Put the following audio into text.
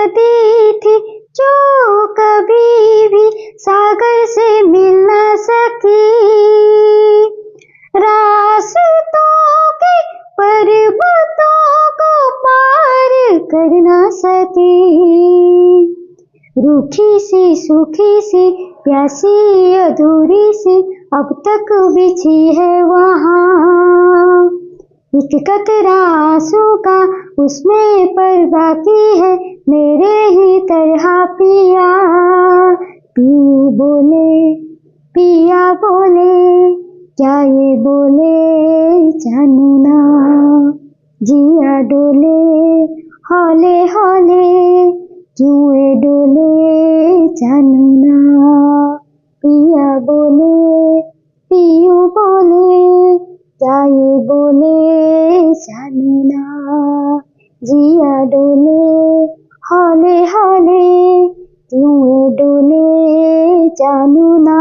नदी थी जो कभी भी सागर से मिल न सकी। रास्तों के पर्वतों को पार कर न सकी। रूखी सी सूखी सी प्यासी अधूरी सी अब तक बिछी है वहाँ। एक कतरा आंसू का उसमें पर बाकी है मेरे ही तरह पिया। तू बोले पिया बोले क्या ये बोले जानू ना। जिया डोले हौले हौले क्यों ये डोले जानू ना। पिया बोले पियू बोले क्या ये बोले जानू ना। जिया डोले हौले हौले क्यों ये डोले जानू ना।